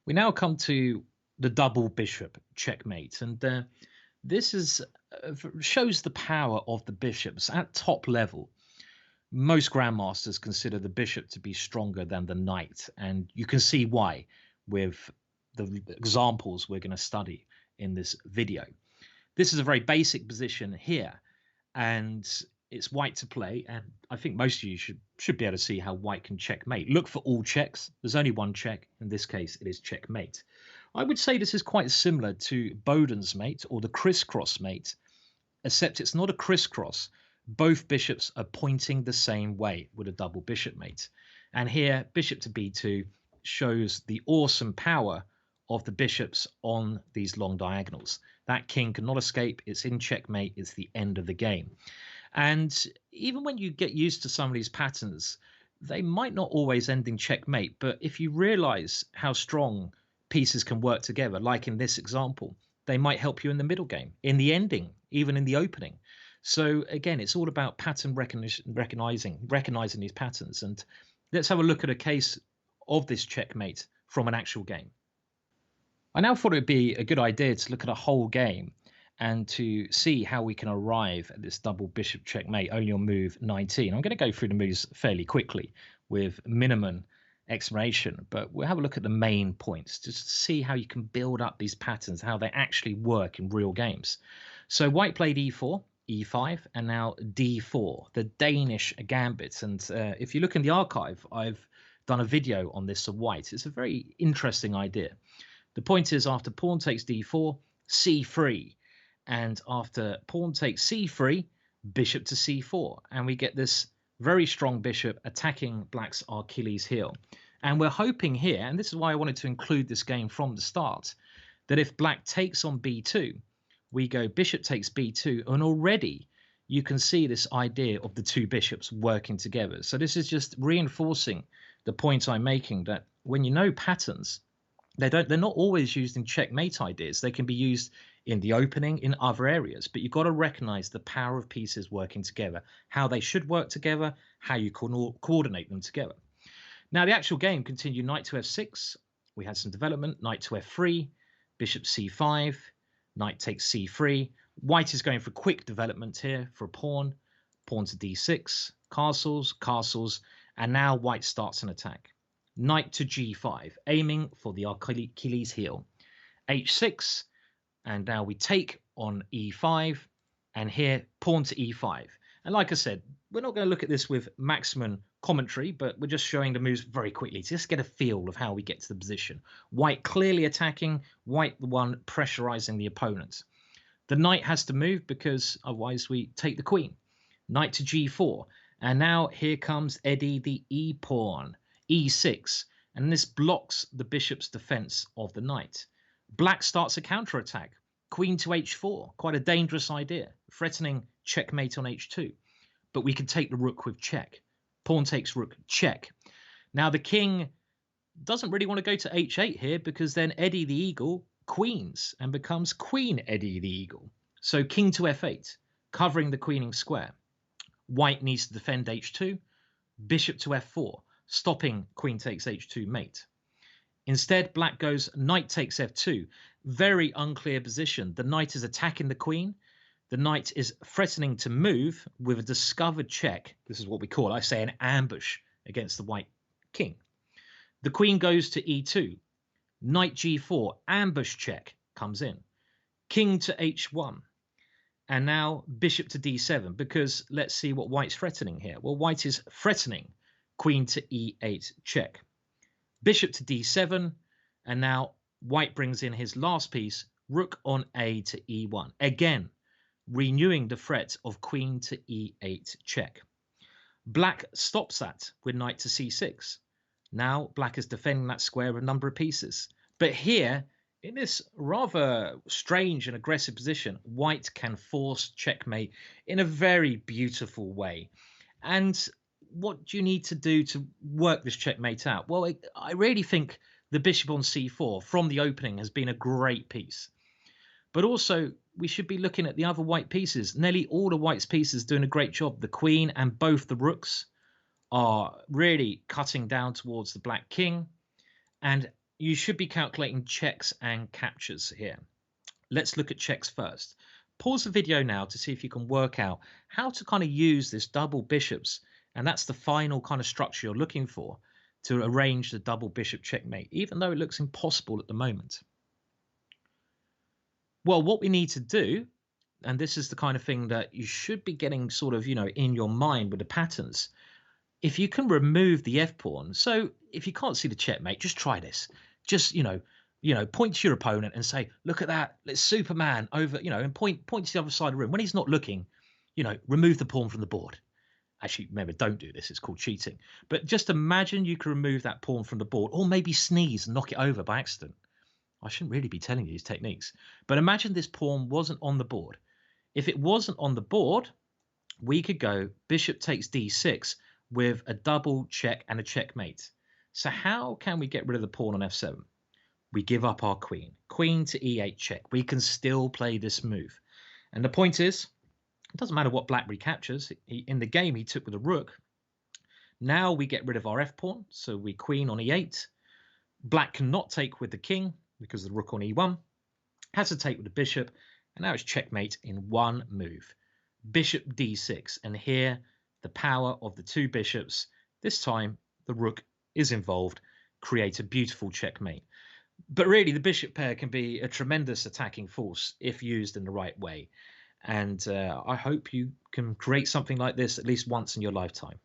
We now come to the double bishop checkmate, and this shows the power of the bishops at top level. Most grandmasters consider the bishop to be stronger than the knight, and you can see why with the examples we're going to study in this video. This is a very basic position here, and it's white to play. And I think most of you should be able to see how white can checkmate. Look for all checks. There's only one check. In this case, it is checkmate. I would say this is quite similar to Boden's mate or the crisscross mate, except it's not a crisscross. Both bishops are pointing the same way with a double bishop mate. And here, bishop to b2 shows the awesome power of the bishops on these long diagonals. That king cannot escape. It's in checkmate. It's the end of the game. And even when you get used to some of these patterns, they might not always end in checkmate. But if you realize how strong pieces can work together, like in this example, they might help you in the middle game, in the ending, even in the opening. So again, it's all about pattern recognition, recognizing these patterns. And let's have a look at a case of this checkmate from an actual game. I now thought it would be a good idea to look at a whole game and to see how we can arrive at this double bishop checkmate only on move 19. I'm going to go through the moves fairly quickly with minimum explanation, but we'll have a look at the main points just to see how you can build up these patterns, how they actually work in real games. So white played e4, e5, and now d4, the Danish gambit. And if you look in the archive, I've done a video on this of white. It's a very interesting idea. The point is, after pawn takes d4, c3, and after pawn takes c3, bishop to c4, and we get this very strong bishop attacking black's Achilles heel. And we're hoping here, and this is why I wanted to include this game from the start, that if black takes on b2, we go bishop takes b2, and already you can see this idea of the two bishops working together. So this is just reinforcing the point I'm making, that when you know patterns, they're not always used in checkmate ideas. They can be used in the opening, in other areas, but you've got to recognize the power of pieces working together, how they should work together, how you can coordinate them together. Now the actual game continued. Knight to f6, we had some development. Knight to f3, bishop c5, knight takes c3. White is going for quick development here for a pawn. Pawn to d6, castles, castles, and now white starts an attack. Knight to g5, aiming for the Achilles heel. h6, and now we take on e5, and here pawn to e5. And like I said, we're not going to look at this with maximum commentary, but we're just showing the moves very quickly to just get a feel of how we get to the position. White clearly attacking, white the one pressurizing the opponent. The knight has to move because otherwise we take the queen. Knight to g4, and now here comes Eddie the e-pawn. e6, and this blocks the bishop's defense of the knight. Black starts a counterattack. Queen to h4, quite a dangerous idea, threatening checkmate on h2. But we can take the rook with check. Pawn takes rook, check. Now the king doesn't really want to go to h8 here, because then Eddie the eagle queens and becomes Queen Eddie the eagle. So king to f8, covering the queening square. White needs to defend h2, bishop to f4, stopping queen takes h2 mate. Instead, black goes knight takes f2. Very unclear position. The knight is attacking the queen. The knight is threatening to move with a discovered check. This is what we call, I say, an ambush against the white king. The queen goes to e2. Knight g4, ambush check comes in. King to h1. And now bishop to d7, because let's see what white's threatening here. Well, white is threatening queen to e8 check. Bishop to d7, and now white brings in his last piece, rook on a to e1. Again, renewing the threat of queen to e8 check. Black stops that with knight to c6. Now black is defending that square with a number of pieces. But here, in this rather strange and aggressive position, white can force checkmate in a very beautiful way. And what do you need to do to work this checkmate out? Well, I really think the bishop on c4 from the opening has been a great piece. But also, we should be looking at the other white pieces. Nearly all the white's pieces doing a great job. The queen and both the rooks are really cutting down towards the black king. And, you should be calculating checks and captures here. Let's look at checks first. Pause the video now to see if you can work out how to kind of use this double bishops, and that's the final kind of structure you're looking for to arrange the double bishop checkmate, even though it looks impossible at the moment. Well, what we need to do, and this is the kind of thing that you should be getting sort of, in your mind with the patterns. If you can remove the F pawn, so if you can't see the checkmate, just try this. Just, point to your opponent and say, look at that, it's Superman over, and point to the other side of the room. When he's not looking, remove the pawn from the board. Actually, remember, don't do this. It's called cheating. But just imagine you can remove that pawn from the board, or maybe sneeze and knock it over by accident. I shouldn't really be telling you these techniques. But imagine this pawn wasn't on the board. If it wasn't on the board, we could go bishop takes d6 with a double check and a checkmate. So how can we get rid of the pawn on f7? We give up our queen. Queen to e8 check. We can still play this move. And the point is, it doesn't matter what black recaptures. In the game, he took with a rook. Now we get rid of our f pawn. So we queen on e8. Black cannot take with the king because the rook on e1. Has to take with the bishop. And now it's checkmate in one move. Bishop d6. And here, the power of the two bishops, this time the rook is involved, create a beautiful checkmate. But really, the bishop pair can be a tremendous attacking force if used in the right way. And I hope you can create something like this at least once in your lifetime.